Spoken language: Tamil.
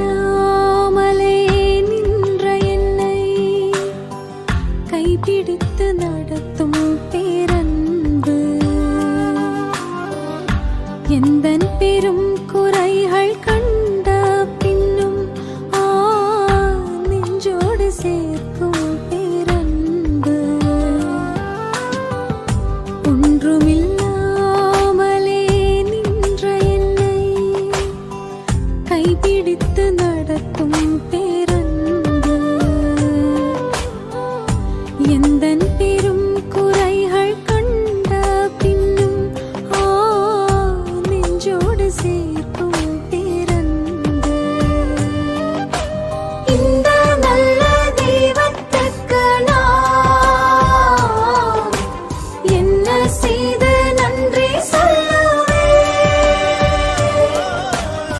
ஒன்றுமில்லாமலே நின்ற என்னை கைப்பிடித்து நடத்தும் பேரன்பு எந்தன் பெரும் குறைகள் கண்ட பின்னும் நெஞ்சோடு சேர்க்கும் பேரன்பு ஒன்றுமில்லாமலே நின்ற என்னை கைப்பிடி